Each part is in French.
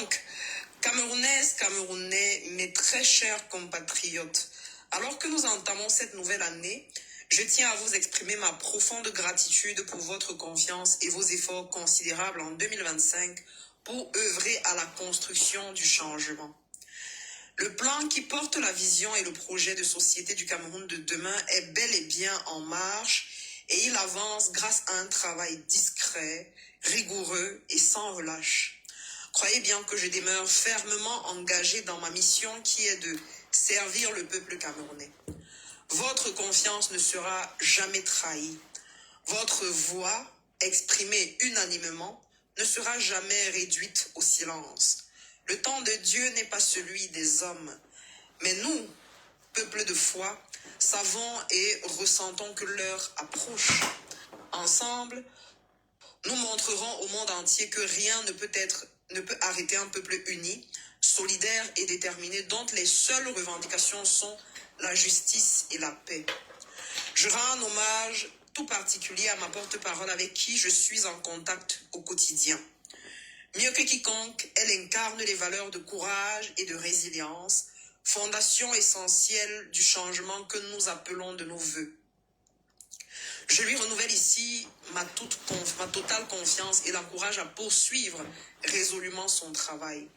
Donc, Camerounaises, Camerounais, mes très chers compatriotes, alors que nous entamons cette nouvelle année, je tiens à vous exprimer ma profonde gratitude pour votre confiance et vos efforts considérables en 2025 pour œuvrer à la construction du changement. Le plan qui porte la vision et le projet de société du Cameroun de demain est bel et bien en marche et il avance grâce à un travail discret, rigoureux et sans relâche. Croyez bien que je demeure fermement engagé dans ma mission qui est de servir le peuple camerounais. Votre confiance ne sera jamais trahie. Votre voix, exprimée unanimement, ne sera jamais réduite au silence. Le temps de Dieu n'est pas celui des hommes. Mais nous, peuple de foi, savons et ressentons que l'heure approche. Ensemble, nous montrerons au monde entier que rien ne peut arrêter un peuple uni, solidaire et déterminé, dont les seules revendications sont la justice et la paix. Je rends un hommage tout particulier à ma porte-parole avec qui je suis en contact au quotidien. Mieux que quiconque, elle incarne les valeurs de courage et de résilience, fondation essentielle du changement que nous appelons de nos vœux. Je lui renouvelle ici ma totale confiance et l'encourage à poursuivre résolument son travail.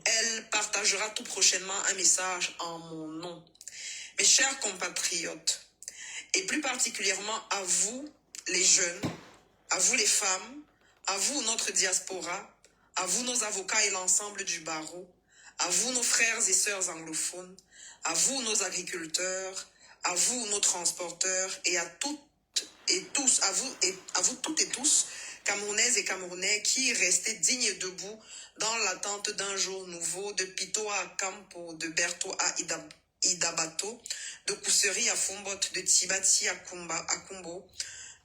Elle partagera tout prochainement un message en mon nom. Mes chers compatriotes, et plus particulièrement à vous, les jeunes, à vous les femmes, à vous notre diaspora, à vous nos avocats et l'ensemble du barreau, à vous nos frères et sœurs anglophones, à vous nos agriculteurs, à vous nos transporteurs et à toutes et tous, à vous toutes et tous, Camerounaises et Camerounais qui restez dignes et debout dans l'attente d'un jour nouveau, de Pito à Campo, de Berto à Idabato, de Kousseri à Fombot, de Tibati à Kumbo,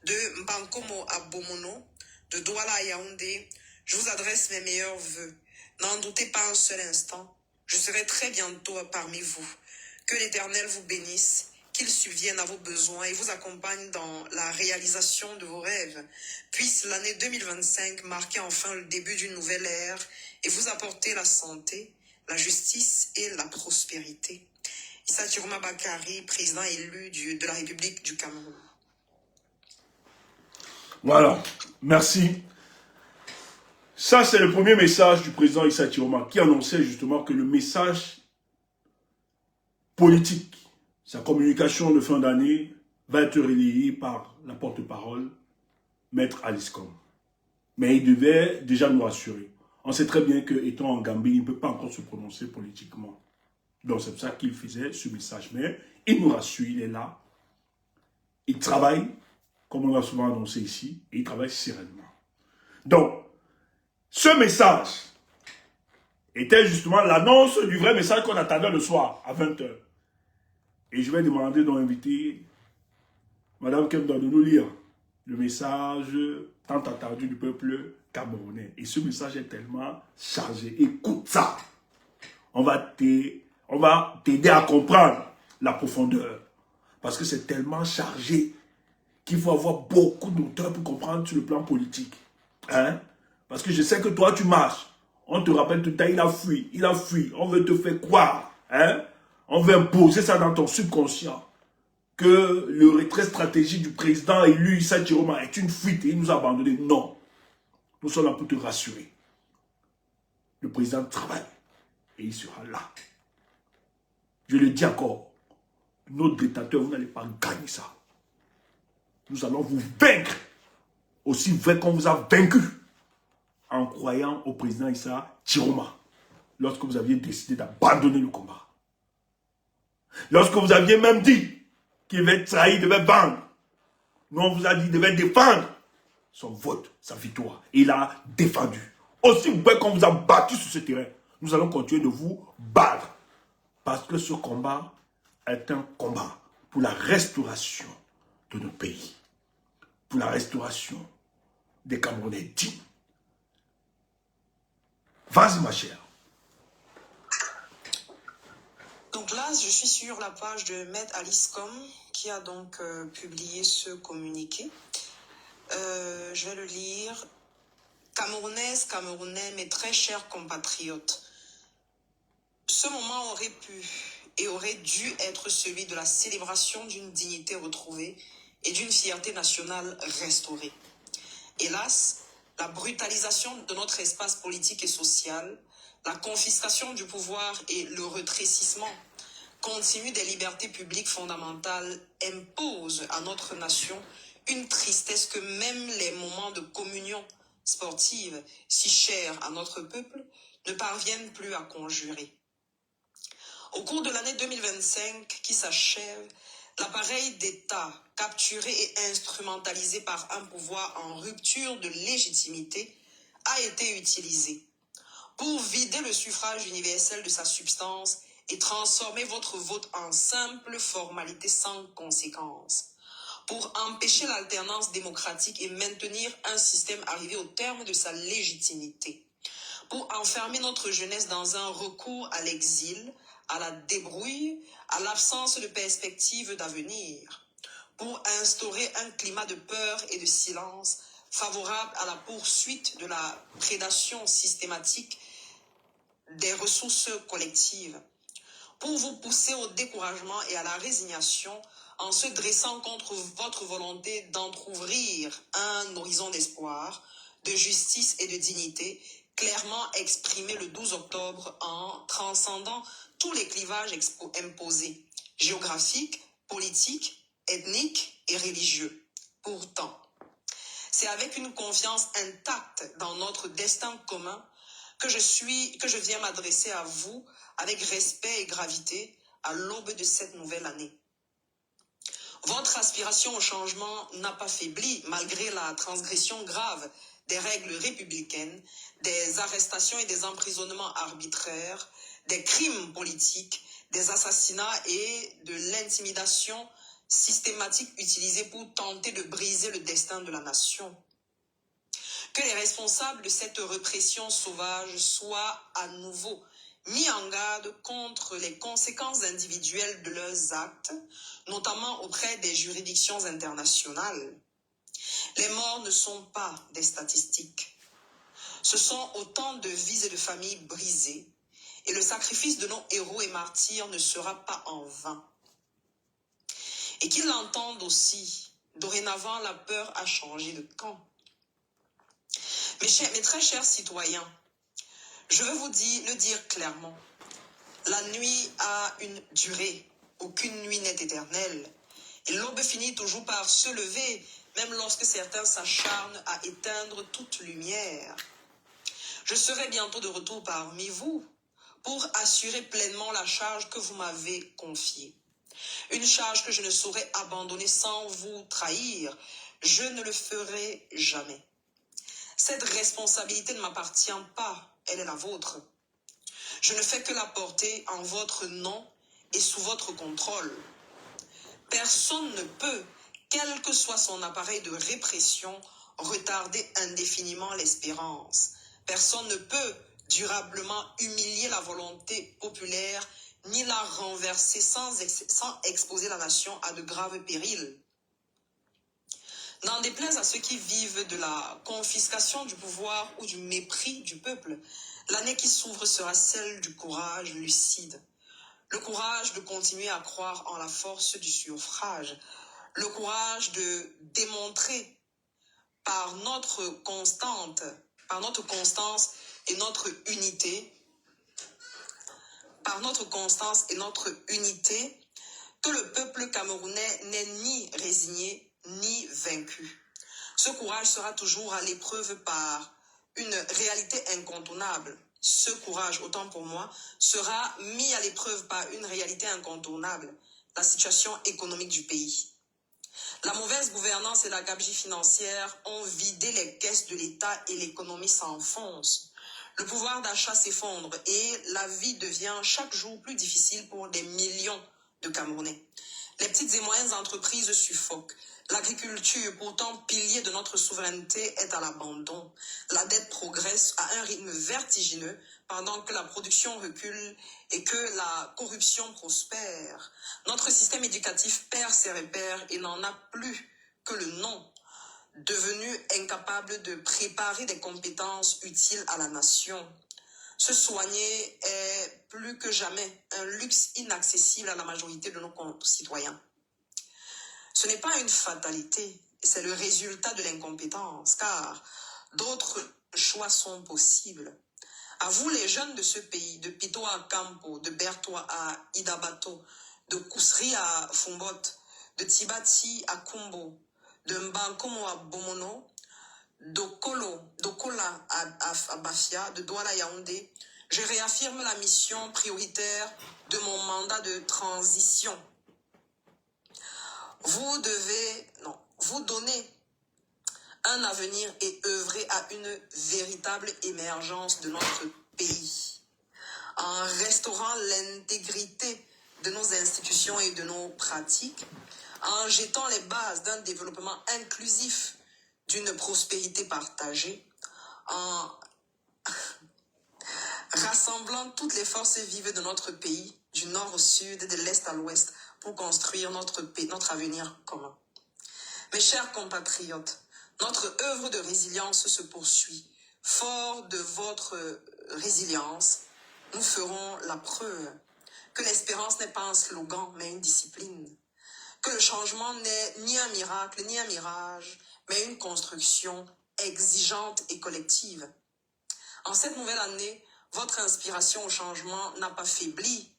de Mbankomo à Bomono, de Douala à Yaoundé. Je vous adresse mes meilleurs vœux. N'en doutez pas un seul instant, je serai très bientôt parmi vous. Que l'Éternel vous bénisse, qu'il subvienne à vos besoins et vous accompagne dans la réalisation de vos rêves. Puisse l'année 2025 marquer enfin le début d'une nouvelle ère et vous apporter la santé, la justice et la prospérité. Issa Chiroma Bakari, président élu de la République du Cameroun. Voilà, merci. Ça, c'est le premier message du président Issa Chiroma qui annonçait justement que le message politique, sa communication de fin d'année, va être relayée par la porte-parole, Maître Alice Com. Mais il devait déjà nous rassurer. On sait très bien qu'étant en Gambie, il ne peut pas encore se prononcer politiquement. Donc c'est pour ça qu'il faisait ce message. Mais il nous rassure, il est là. Il travaille, comme on l'a souvent annoncé ici, et il travaille sereinement. Donc, ce message était justement l'annonce du vrai message qu'on attendait le soir, à 20 h. Et je vais demander d'inviter Madame Kemda de nous lire le message tant attendu du peuple camerounais. Et ce message est tellement chargé. Écoute ça. On va t'aider à comprendre la profondeur. Parce que c'est tellement chargé qu'il faut avoir beaucoup d'auteur pour comprendre sur le plan politique. Hein? Parce que je sais que toi, tu marches. On te rappelle tout le temps, il a fui. On veut te faire croire. Hein? On veut imposer ça dans ton subconscient. Que le retrait stratégique du président élu Issa Chiroma est une fuite et il nous a abandonnés. Non. Nous sommes là pour te rassurer. Le président travaille et il sera là. Je le dis encore. Notre dictateur, vous n'allez pas gagner ça. Nous allons vous vaincre aussi vrai qu'on vous a vaincu en croyant au président Issa Chiroma lorsque vous aviez décidé d'abandonner le combat. Lorsque vous aviez même dit qu'il devait trahir, il devait vendre. Nous, on vous a dit qu'il devait défendre son vote, sa victoire. Et il a défendu. Aussi vrai qu'on vous a battu sur ce terrain, nous allons continuer de vous battre. Parce que ce combat est un combat pour la restauration de nos pays. Pour la restauration des Camerounais dignes. Vas-y, ma chère. Donc là, je suis sur la page de Maître Alice Com qui a donc publié ce communiqué. Je vais le lire. Camerounaises, Camerounais, mes très chers compatriotes, ce moment aurait pu et aurait dû être celui de la célébration d'une dignité retrouvée et d'une fierté nationale restaurée. Hélas, la brutalisation de notre espace politique et social, la confiscation du pouvoir et le rétrécissement continu des libertés publiques fondamentales imposent à notre nation une tristesse que même les moments de communion sportive, si chers à notre peuple, ne parviennent plus à conjurer. Au cours de l'année 2025 qui s'achève, l'appareil d'État capturé et instrumentalisé par un pouvoir en rupture de légitimité a été utilisé pour vider le suffrage universel de sa substance et transformer votre vote en simple formalité sans conséquence, pour empêcher l'alternance démocratique et maintenir un système arrivé au terme de sa légitimité, pour enfermer notre jeunesse dans un recours à l'exil, à la débrouille, à l'absence de perspective d'avenir, pour instaurer un climat de peur et de silence favorable à la poursuite de la prédation systématique des ressources collectives, pour vous pousser au découragement et à la résignation en se dressant contre votre volonté d'entrouvrir un horizon d'espoir, de justice et de dignité, clairement exprimé le 12 octobre en transcendant tous les clivages imposés, géographiques, politiques, ethniques et religieux. Pourtant, c'est avec une confiance intacte dans notre destin commun que je viens m'adresser à vous avec respect et gravité à l'aube de cette nouvelle année. Votre aspiration au changement n'a pas faibli malgré la transgression grave des règles républicaines, des arrestations et des emprisonnements arbitraires, des crimes politiques, des assassinats et de l'intimidation systématique utilisée pour tenter de briser le destin de la nation. Que les responsables de cette répression sauvage soient à nouveau mis en garde contre les conséquences individuelles de leurs actes, notamment auprès des juridictions internationales. Les morts ne sont pas des statistiques. Ce sont autant de vies et de familles brisées, et le sacrifice de nos héros et martyrs ne sera pas en vain. Et qu'ils l'entendent aussi, dorénavant la peur a changé de camp. Mes très chers citoyens, je veux vous le dire clairement. La nuit a une durée. Aucune nuit n'est éternelle. Et l'aube finit toujours par se lever, même lorsque certains s'acharnent à éteindre toute lumière. Je serai bientôt de retour parmi vous pour assurer pleinement la charge que vous m'avez confiée. Une charge que je ne saurais abandonner sans vous trahir. Je ne le ferai jamais. Cette responsabilité ne m'appartient pas, elle est la vôtre. Je ne fais que la porter en votre nom et sous votre contrôle. Personne ne peut, quel que soit son appareil de répression, retarder indéfiniment l'espérance. Personne ne peut durablement humilier la volonté populaire ni la renverser sans exposer la nation à de graves périls. N'en déplaise à ceux qui vivent de la confiscation du pouvoir ou du mépris du peuple, l'année qui s'ouvre sera celle du courage lucide. Le courage de continuer à croire en la force du suffrage. Le courage de démontrer par notre constance et notre unité, que le peuple camerounais n'est ni résigné ni vaincu. Ce courage sera toujours à l'épreuve par une réalité incontournable. Ce courage, autant pour moi, sera mis à l'épreuve par une réalité incontournable, la situation économique du pays. La mauvaise gouvernance et la gabegie financière ont vidé les caisses de l'État et l'économie s'enfonce. Le pouvoir d'achat s'effondre et la vie devient chaque jour plus difficile pour des millions de Camerounais. Les petites et moyennes entreprises suffoquent. L'agriculture, pourtant pilier de notre souveraineté, est à l'abandon. La dette progresse à un rythme vertigineux pendant que la production recule et que la corruption prospère. Notre système éducatif perd ses repères et n'en a plus que le nom. devenus incapables de préparer des compétences utiles à la nation. Se soigner est plus que jamais un luxe inaccessible à la majorité de nos concitoyens. Ce n'est pas une fatalité, c'est le résultat de l'incompétence, car d'autres choix sont possibles. À vous les jeunes de ce pays, de Pito à Campo, de Bertois à Idabato, de Kousri à Fumbot, de Tibati à Kumbo, de Mbankomo à Bomono, d'Okola à Bafia, de Douala à Yaoundé, je réaffirme la mission prioritaire de mon mandat de transition. Vous donner un avenir et œuvrer à une véritable émergence de notre pays, en restaurant l'intégrité de nos institutions et de nos pratiques, en jetant les bases d'un développement inclusif, d'une prospérité partagée, en rassemblant toutes les forces vives de notre pays, du nord au sud, de l'est à l'ouest, pour construire notre avenir commun. Mes chers compatriotes, notre œuvre de résilience se poursuit. Fort de votre résilience, nous ferons la preuve que l'espérance n'est pas un slogan, mais une discipline. Que le changement n'est ni un miracle, ni un mirage, mais une construction exigeante et collective. En cette nouvelle année, votre inspiration au changement n'a pas faibli.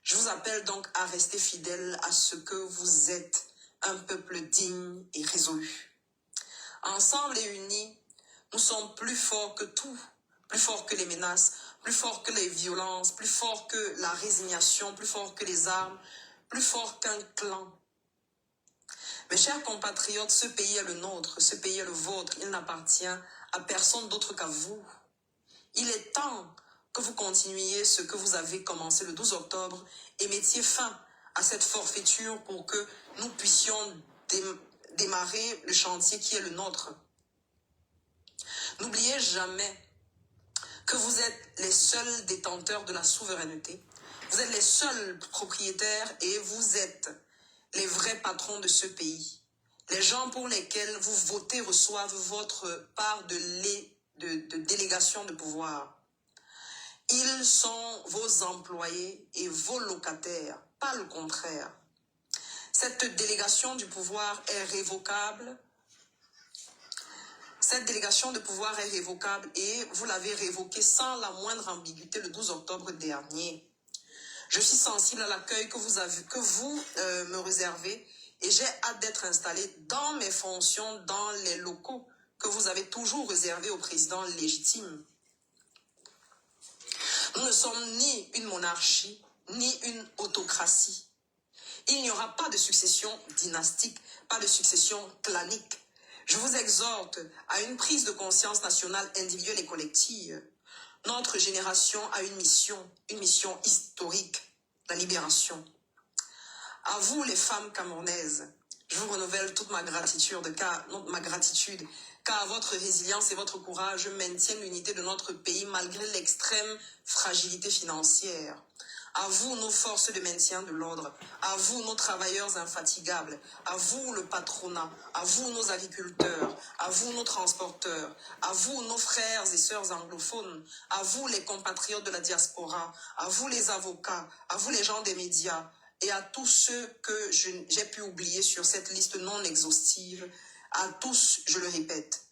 Je vous appelle donc à rester fidèle à ce que vous êtes, un peuple digne et résolu. Ensemble et unis, nous sommes plus forts que tout, plus forts que les menaces, plus forts que les violences, plus forts que la résignation, plus forts que les armes, plus forts qu'un clan. Mes chers compatriotes, ce pays est le nôtre, ce pays est le vôtre, il n'appartient à personne d'autre qu'à vous. Il est temps que vous continuiez ce que vous avez commencé le 12 octobre et mettiez fin à cette forfaiture pour que nous puissions démarrer le chantier qui est le nôtre. N'oubliez jamais que vous êtes les seuls détenteurs de la souveraineté. Vous êtes les seuls propriétaires et vous êtes les vrais patrons de ce pays. Les gens pour lesquels vous votez reçoivent votre part de délégation de pouvoir. Ils sont vos employés et vos locataires, pas le contraire. Cette délégation du pouvoir est révocable. Cette délégation de pouvoir est révocable et vous l'avez révoquée sans la moindre ambiguïté le 12 octobre dernier. Je suis sensible à l'accueil que vous me réservez et j'ai hâte d'être installé dans mes fonctions dans les locaux que vous avez toujours réservés au président légitime. Nous ne sommes ni une monarchie, ni une autocratie. Il n'y aura pas de succession dynastique, pas de succession clanique. Je vous exhorte à une prise de conscience nationale, individuelle et collective. Notre génération a une mission historique, la libération. À vous, les femmes camerounaises, je vous renouvelle toute ma gratitude, car votre résilience et votre courage maintiennent l'unité de notre pays malgré l'extrême fragilité financière. À vous, nos forces de maintien de l'ordre. À vous, nos travailleurs infatigables. À vous, le patronat. À vous, nos agriculteurs. À vous, nos transporteurs. À vous, nos frères et sœurs anglophones. À vous, les compatriotes de la diaspora. À vous, les avocats. À vous, les gens des médias. Et à tous ceux que j'ai pu oublier sur cette liste non exhaustive. À tous, je le répète,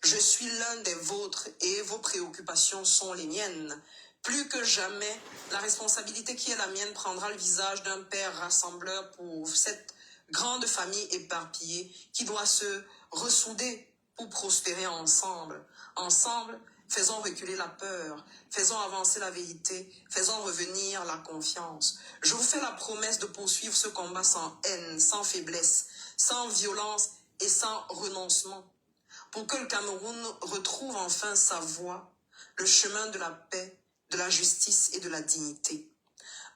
je suis l'un des vôtres et vos préoccupations sont les miennes. Plus que jamais, la responsabilité qui est la mienne prendra le visage d'un père rassembleur pour cette grande famille éparpillée qui doit se ressouder pour prospérer ensemble. Ensemble, faisons reculer la peur, faisons avancer la vérité, faisons revenir la confiance. Je vous fais la promesse de poursuivre ce combat sans haine, sans faiblesse, sans violence et sans renoncement, pour que le Cameroun retrouve enfin sa voie, le chemin de la paix, de la justice et de la dignité.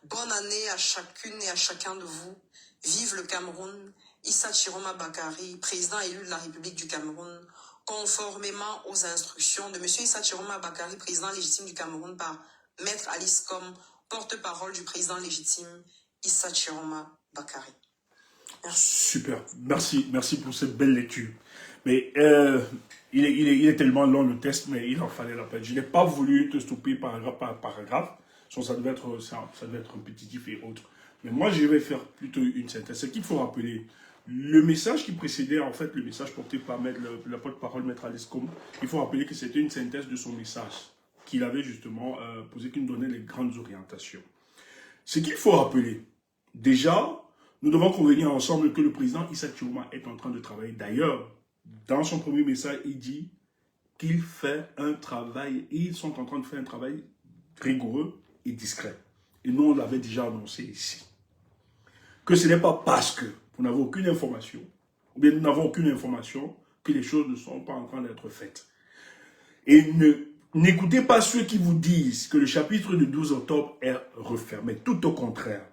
Bonne année à chacune et à chacun de vous. Vive le Cameroun. Issa Chiroma Bakari, président élu de la République du Cameroun, conformément aux instructions de M. Issa Chiroma Bakari, président légitime du Cameroun, par Maître Alice Kom, porte-parole du président légitime Issa Chiroma Bakari. Merci. Super. Merci pour cette belle lecture. Mais il est tellement long le test, mais il en fallait la peine. Je n'ai pas voulu te stopper paragraphe par paragraphe. Ça devait être répétitif et autres. Mais moi, je vais faire plutôt une synthèse. Ce qu'il faut rappeler, le message qui précédait, en fait, le message porté par le porte-parole, Maître Aliscom, il faut rappeler que c'était une synthèse de son message qu'il avait justement posé, qui nous donnait les grandes orientations. Ce qu'il faut rappeler, déjà, nous devons convenir ensemble que le président Issa Chiroma est en train de travailler. D'ailleurs, dans son premier message, il dit qu'il fait un travail, ils sont en train de faire un travail rigoureux et discret. Et nous, on l'avait déjà annoncé ici. Que ce n'est pas parce que vous n'avez aucune information, ou bien nous n'avons aucune information, que les choses ne sont pas en train d'être faites. Et n'écoutez pas ceux qui vous disent que le chapitre du 12 octobre est refermé. Tout au contraire.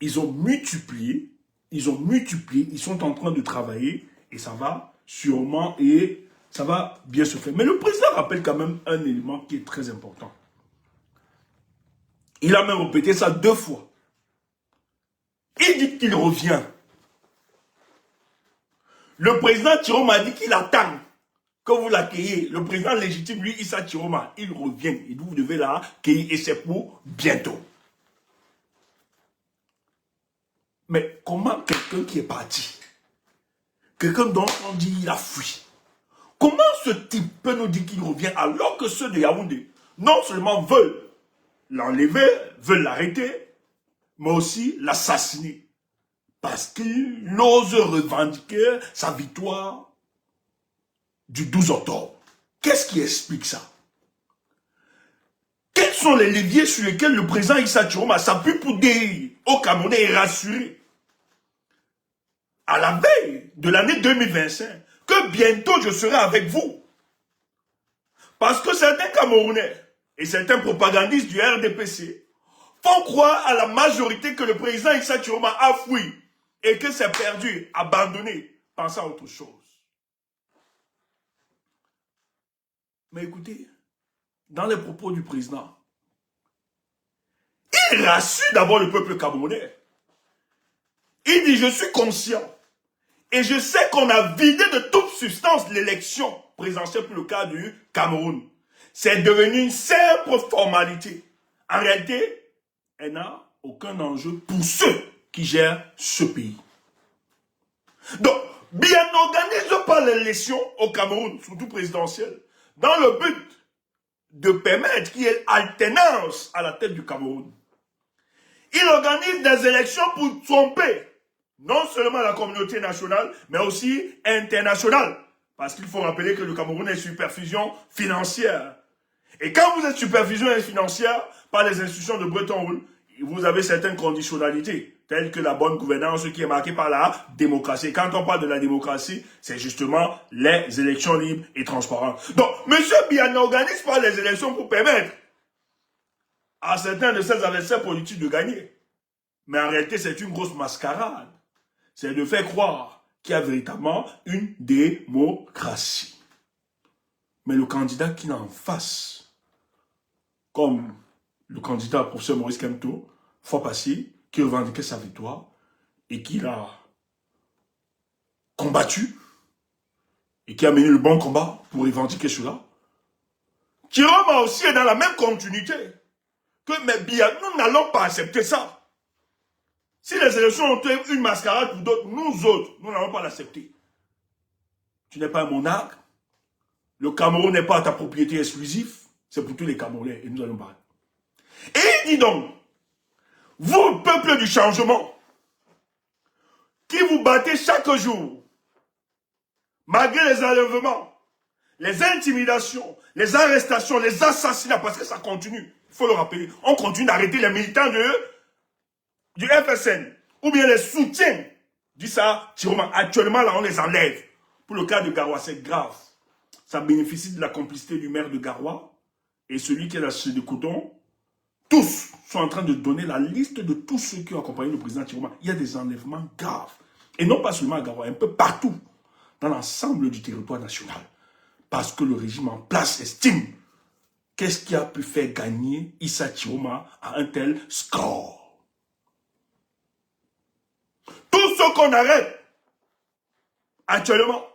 Ils ont multiplié, ils sont en train de travailler, et ça va sûrement, et ça va bien se faire. Mais le président rappelle quand même un élément qui est très important. Il a même répété ça 2 fois. Il dit qu'il revient. Le président Chiroma a dit qu'il attend que vous l'accueillez. Le président légitime, lui, Issa Chiroma, il revient. Et vous devez l'accueillir et c'est pour bientôt. Mais comment quelqu'un qui est parti, quelqu'un dont on dit qu'il a fui, comment ce type peut nous dire qu'il revient alors que ceux de Yaoundé non seulement veulent l'enlever, veulent l'arrêter, mais aussi l'assassiner. Parce qu'il ose revendiquer sa victoire du 12 octobre. Qu'est-ce qui explique ça? Quels sont les leviers sur lesquels le président Issa Chiroma s'appuie pour dire aux Camerounais et rassurer à la veille de l'année 2025 que bientôt je serai avec vous? Parce que certains Camerounais et certains propagandistes du RDPC font croire à la majorité que le président Issa Chiroma a fui et que c'est perdu, abandonné, pensant à autre chose. Mais écoutez, dans les propos du président, il rassure d'abord le peuple camerounais. Il dit, je suis conscient et je sais qu'on a vidé de toute substance l'élection présidentielle pour le cas du Cameroun. C'est devenu une simple formalité. En réalité, elle n'a aucun enjeu pour ceux qui gèrent ce pays. Donc, bien n'organise pas l'élection au Cameroun, surtout présidentielle, dans le but de permettre qu'il y ait alternance à la tête du Cameroun. Il organise des élections pour tromper non seulement la communauté nationale, mais aussi internationale. Parce qu'il faut rappeler que le Cameroun est sous perfusion financière. Et quand vous êtes sous perfusion financière par les institutions de Bretton Woods, vous avez certaines conditionnalités, telles que la bonne gouvernance qui est marquée par la démocratie. Quand on parle de la démocratie, c'est justement les élections libres et transparentes. Donc, M. Biya n'organise pas les élections pour permettre à certains de ses adversaires politiques de gagner. Mais en réalité, c'est une grosse mascarade. C'est de faire croire qu'il y a véritablement une démocratie. Mais le candidat qui est en face, comme le candidat professeur Maurice Kamto, fois passé, qui revendiquait sa victoire et qui l'a combattu et qui a mené le bon combat pour revendiquer cela. Chiroma aussi est dans la même continuité que mais bien, nous n'allons pas accepter ça. Si les élections ont été une mascarade pour d'autres, nous autres, nous n'allons pas l'accepter. Tu n'es pas un monarque. Le Cameroun n'est pas ta propriété exclusive. C'est pour tous les Camerounais et nous allons parler. Et il dit donc, vous, peuple du changement, qui vous battez chaque jour, malgré les enlèvements, les intimidations, les arrestations, les assassinats, parce que ça continue, il faut le rappeler, on continue d'arrêter les militants du FSN, ou bien les soutiens d'Issa Chiroma. Actuellement, là, on les enlève. Pour le cas de Garoua, c'est grave. Ça bénéficie de la complicité du maire de Garoua et celui qui est là chez de Coudon. Tous sont en train de donner la liste de tous ceux qui ont accompagné le président Chiroma. Il y a des enlèvements graves. Et non pas seulement à Garoua, un peu partout, dans l'ensemble du territoire national. Parce que le régime en place estime qu'est-ce qui a pu faire gagner Issa Chiroma à un tel score. Tous ceux qu'on arrête actuellement,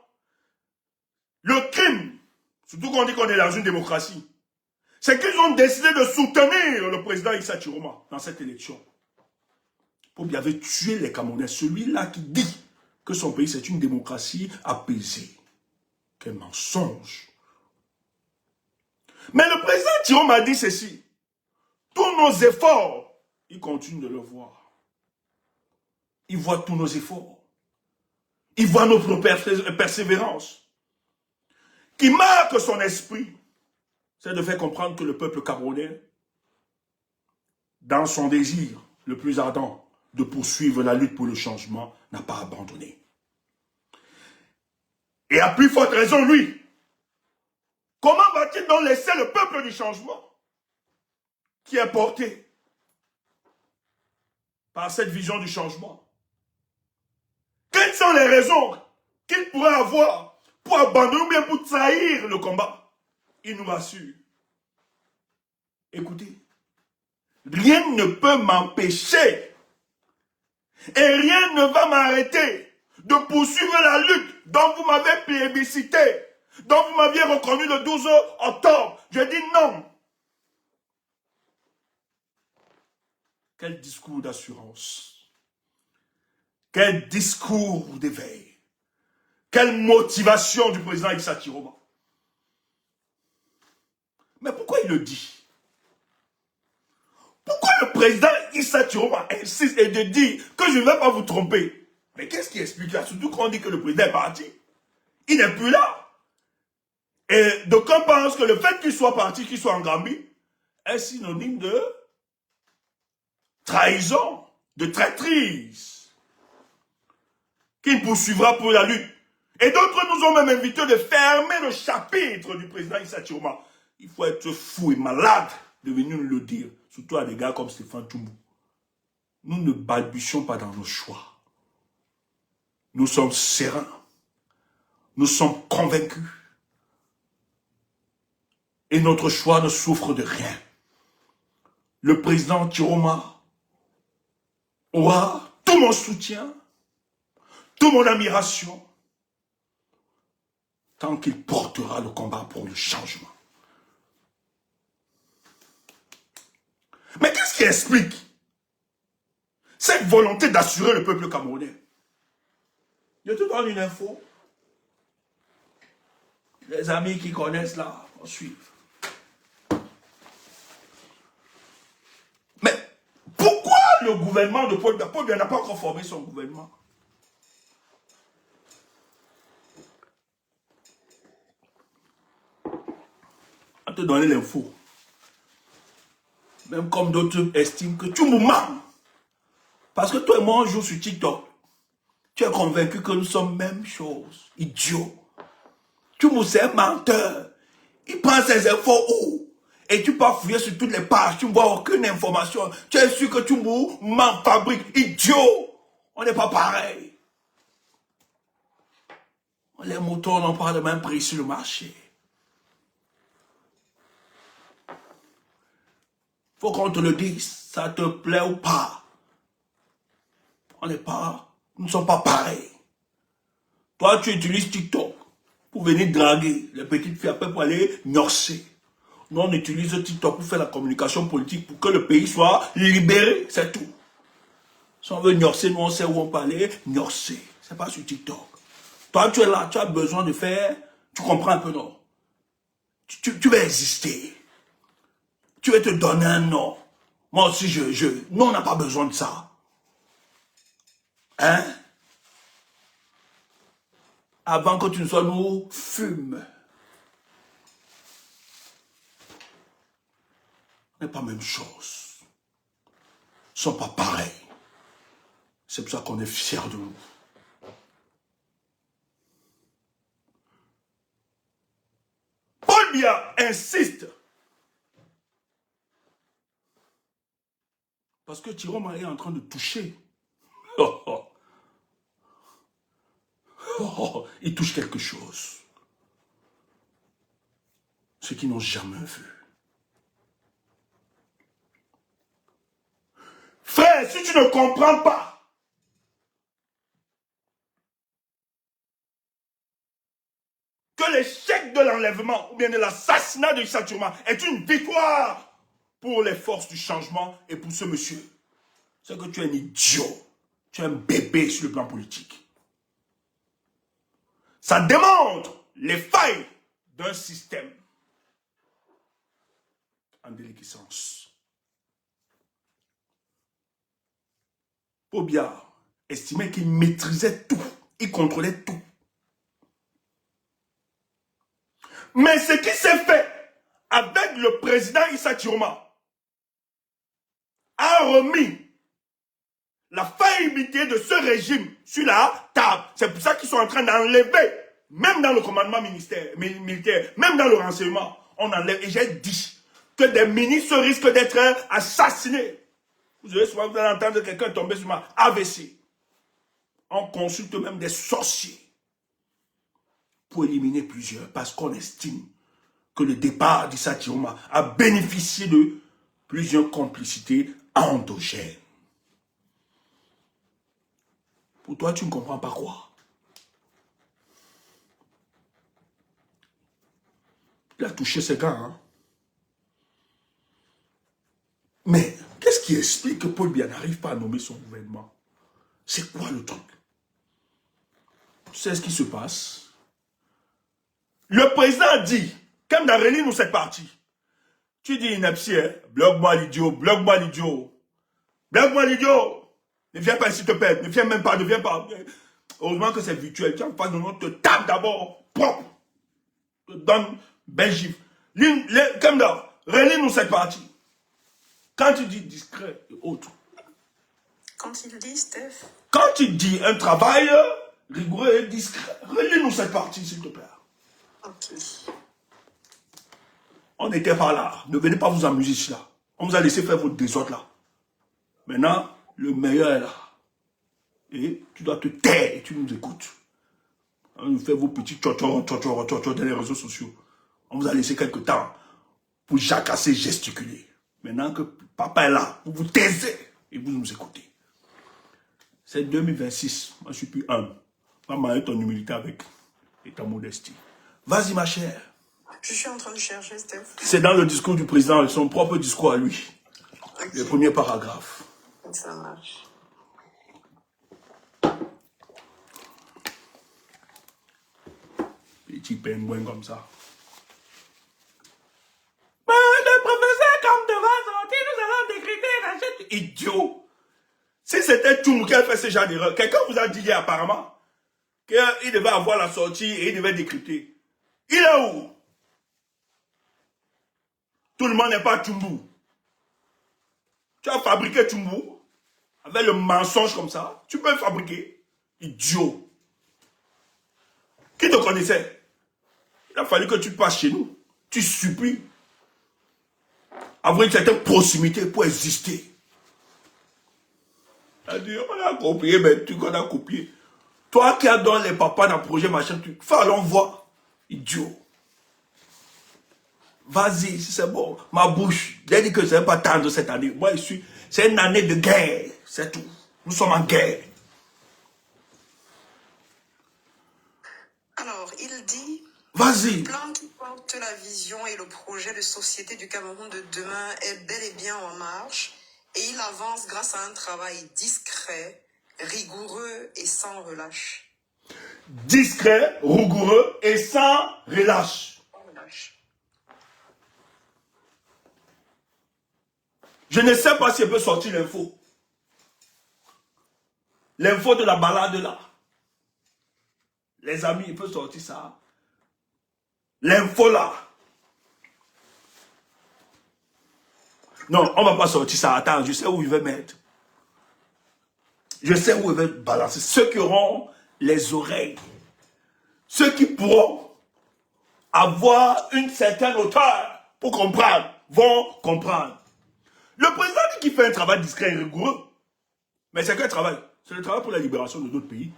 Le crime, surtout qu'on dit qu'on est dans une démocratie, c'est qu'ils ont décidé de soutenir le président Issa Chiroma dans cette élection. Pobi avait tué les Camerounais. Celui-là qui dit que son pays c'est une démocratie apaisée. Quel mensonge. Mais le président Chiroma a dit ceci. Tous nos efforts, il continue de le voir. Il voit tous nos efforts. Il voit notre persévérance. Qui marque son esprit, c'est de faire comprendre que le peuple camerounais, dans son désir le plus ardent de poursuivre la lutte pour le changement, n'a pas abandonné. Et à plus forte raison, lui, comment va-t-il donc laisser le peuple du changement, qui est porté par cette vision du changement? Quelles sont les raisons qu'il pourrait avoir pour abandonner ou bien pour trahir le combat? Il nous rassure. Écoutez, rien ne peut m'empêcher et rien ne va m'arrêter de poursuivre la lutte dont vous m'avez plébiscité, dont vous m'aviez reconnu le 12 octobre. Je dis non. Quel discours d'assurance. Quel discours d'éveil. Quelle motivation du président Issa Chiroma. Mais pourquoi il le dit? Pourquoi le président Issa Chiroma insiste et de dire que je ne vais pas vous tromper? Mais qu'est-ce qui explique là? Surtout quand on dit que le président est parti. Il n'est plus là. Et d'aucuns pensent que le fait qu'il soit parti, qu'il soit en Gambie, est synonyme de trahison, de traîtrise, qu'il poursuivra pour la lutte. Et d'autres nous ont même invités de fermer le chapitre du président Issa Chiroma. Il faut être fou et malade de venir nous le dire, surtout à des gars comme Stéphane Tchoumou. Nous ne balbutions pas dans nos choix. Nous sommes sereins. Nous sommes convaincus. Et notre choix ne souffre de rien. Le président Chiroma aura tout mon soutien, toute mon admiration, tant qu'il portera le combat pour le changement. Mais qu'est-ce qui explique cette volonté d'assurer le peuple camerounais? Je te donne une info. Les amis qui connaissent là, vont suivre. Mais pourquoi le gouvernement de Paul Biya n'a pas encore formé son gouvernement? On te donner l'info. Même comme d'autres estiment que tu me mens. Parce que toi et moi, on joue sur TikTok. Tu es convaincu que nous sommes même chose. Idiot. Tu me sais menteur. Il prend ses infos où? Et tu peux fouiller sur toutes les pages. Tu ne vois aucune information. Tu es sûr que tu m'en fabriques. Idiot. On n'est pas pareil. Les moutons n'ont pas le même prix sur le marché. Faut qu'on te le dise, ça te plaît ou pas. Nous ne sommes pas pareils. Toi, tu utilises TikTok pour venir draguer les petites filles après pour aller norcer. Nous, on utilise TikTok pour faire la communication politique pour que le pays soit libéré, c'est tout. Si on veut norcer, nous, on sait où on peut aller norcer. C'est pas sur TikTok. Toi, tu es là, tu as besoin de faire, tu comprends un peu, non? Tu vas exister. Tu vas te donner un nom. Moi aussi, nous, on n'a pas besoin de ça. Hein? Avant que tu ne sois nous fume. Ce n'est pas la même chose. Ils ne sont pas pareils. C'est pour ça qu'on est fiers de nous. Paul Biya insiste. Parce que Chiroma est en train de toucher. Il touche quelque chose. Ce qu'ils n'ont jamais vu. Frère, si tu ne comprends pas que les l'enlèvement ou bien de l'assassinat de Issa Turma est une victoire pour les forces du changement et pour ce monsieur. C'est que tu es un idiot. Tu es un bébé sur le plan politique. Ça démontre les failles d'un système en déliquescence. Paul Biya estimait qu'il maîtrisait tout. Il contrôlait tout. Mais ce qui s'est fait avec le président Issa Turma a remis la faillibilité de ce régime sur la table. C'est pour ça qu'ils sont en train d'enlever, même dans le commandement militaire, même dans le renseignement, on enlève. Et j'ai dit que des ministres risquent d'être assassinés. Vous allez souvent entendre quelqu'un tomber sur ma AVC. On consulte même des sorciers pour éliminer plusieurs, parce qu'on estime que le départ d'Issa Turma a bénéficié de plusieurs complicités endogènes. Pour toi, tu ne comprends pas quoi? Il a touché ses gars, hein? Mais qu'est-ce qui explique que Paul Biya n'arrive pas à nommer son gouvernement? C'est quoi le truc? C'est ce qui se passe. Le président dit, comme dans Reline ou cette partie, tu dis ineptie, hein? Bloque-moi l'idiot, bloque-moi l'idiot. Bloque-moi l'idiot. Ne viens pas s'il te plaît, ne viens même pas, ne viens pas. Heureusement que c'est virtuel. Tu en face de nous, te tape d'abord, propre. Te donne belle gifle. Comme dans Reline ou cette partie. Quand tu dis discret et autre. Quand il dit, Steph. Quand tu dis un travail rigoureux et discret, relis-nous cette partie, s'il te plaît. Ok. On n'était pas là. Ne venez pas vous amuser ici là. On vous a laissé faire votre désordre là. Maintenant, le meilleur est là. Et tu dois te taire et tu nous écoutes. On nous fait vos petits tchotchoro dans les réseaux sociaux. On vous a laissé quelques temps pour jacasser, gesticuler. Maintenant que papa est là, vous vous taisez et vous nous écoutez. C'est 2026. Moi, je suis plus humble. Va marier ton humilité avec et ta modestie. Vas-y, ma chère. Je suis en train de chercher, Steph. C'est dans le discours du président, son propre discours à lui. Okay. Le premier paragraphe. Ça marche. Petit pingouin comme ça. Mais le professeur, comme devant sortir, nous allons décréter la chute. Idiot! Si c'était Tchoum qui a fait ce genre d'erreur, quelqu'un vous a dit hier apparemment qu'il devait avoir la sortie et il devait décrypter. Il est où? Tout le monde n'est pas Tchoumbu. Tu as fabriqué Tchoumbu avec le mensonge comme ça. Tu peux le fabriquer. Idiot. Qui te connaissait? Il a fallu que tu passes chez nous. Tu supplies. Avoir une certaine proximité pour exister. C'est-à-dire, on a copié, mais tu qu'on a copié. Toi qui as donné les papas dans le projet, machin, tu fais allons voir. Idiot. Vas-y, si c'est bon. Ma bouche, j'ai dit que ce n'est pas tendre cette année. Moi, c'est une année de guerre. C'est tout. Nous sommes en guerre. Alors, il dit... Vas-y. Le plan qui porte la vision et le projet de société du Cameroun de demain est bel et bien en marche et il avance grâce à un travail discret, rigoureux et sans relâche. Discret, rigoureux et sans relâche. Je ne sais pas si elle peut sortir l'info. L'info de la balade là. Les amis, il peut sortir ça. L'info là. Non, on ne va pas sortir ça. Attends, je sais où il va mettre. Je sais où il va balancer. Ceux qui auront les oreilles. Ceux qui pourront avoir une certaine hauteur pour comprendre, vont comprendre. Le président dit qu'il fait un travail discret et rigoureux. Mais c'est quel travail? C'est le travail pour la libération de d'autres pays.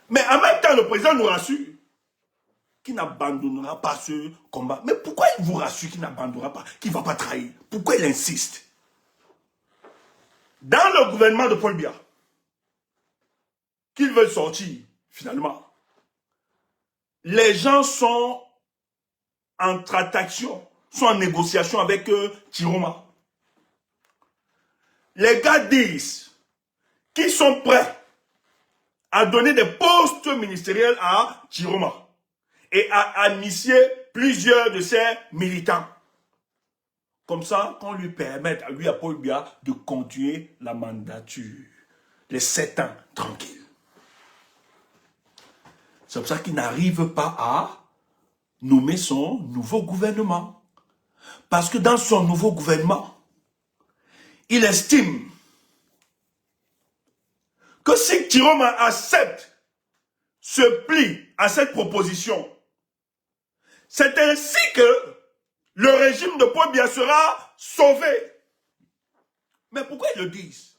Mais en même temps, le président nous rassure qu'il n'abandonnera pas ce combat. Mais pourquoi il vous rassure qu'il n'abandonnera pas, qu'il ne va pas trahir? Pourquoi il insiste? Dans le gouvernement de Paul Biya, qu'il veut sortir, finalement, les gens sont en traction, sont en négociation avec Chiroma. Les gars disent qu'ils sont prêts à donner des postes ministériels à Chiroma et à initier plusieurs de ses militants. Comme ça, qu'on lui permette, à lui, à Paul Biya, de continuer la mandature. Les 7 ans, tranquille. C'est pour ça qu'il n'arrive pas à nommer son nouveau gouvernement. Parce que dans son nouveau gouvernement, il estime que si Chiroma accepte, se plie à cette proposition, c'est ainsi que le régime de Paul Biya sera sauvé. Mais pourquoi ils le disent?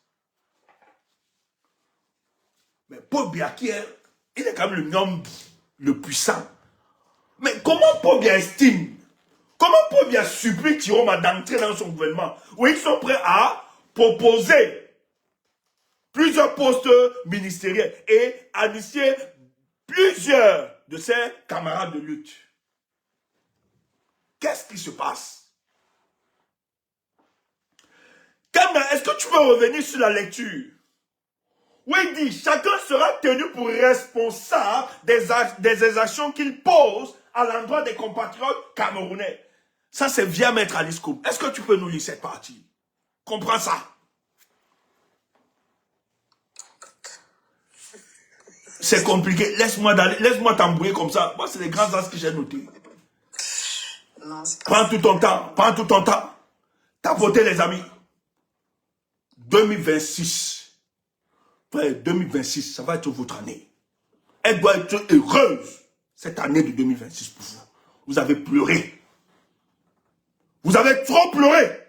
Mais Paul Biya, il est quand même le homme le puissant. Mais comment Paul Biya estime? Comment Paul Biya supplie Chiroma d'entrer dans son gouvernement? Où ils sont prêts à proposer plusieurs postes ministériels et à initier plusieurs de ses camarades de lutte. Qu'est-ce qui se passe? Kanda, est-ce que tu peux revenir sur la lecture? Où il dit, chacun sera tenu pour responsable des actions qu'il pose à l'endroit des compatriotes camerounais. Ça, c'est via Maître Alice Koum. Est-ce que tu peux nous lire cette partie? Comprends ça. C'est compliqué. Laisse-moi t'embrouiller comme ça. Moi, c'est les grands as que j'ai notés. Non, prends tout ton temps. Prends tout ton temps. Tapotez, les amis. 2026. Frère, 2026, ça va être votre année. Elle doit être heureuse, cette année de 2026 pour vous. Vous avez pleuré. Vous avez trop pleuré.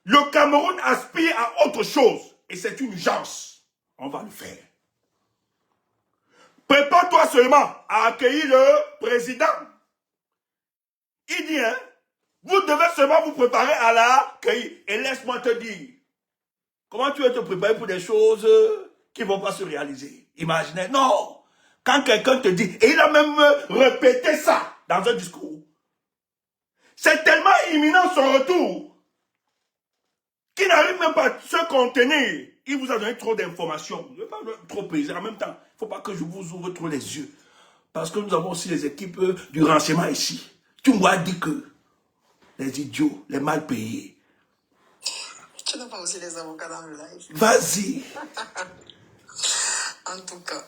Le Cameroun aspire à autre chose. Et c'est une urgence. On va le faire. Prépare-toi seulement à accueillir le président. Il dit, hein, vous devez seulement vous préparer à l'accueillir. Et laisse-moi te dire, comment tu vas te préparer pour des choses qui ne vont pas se réaliser? Imaginez, non. Quand quelqu'un te dit, et il a même répété ça dans un discours, c'est tellement imminent son retour qu'il n'arrive même pas à se contenir. Il vous a donné trop d'informations. Je ne vais pas trop plaisir. En même temps, il ne faut pas que je vous ouvre trop les yeux. Parce que nous avons aussi les équipes du renseignement ici. Tu m'as dit que les idiots, les mal payés. Tu n'as pas aussi les avocats dans le live. Vas-y. En tout cas,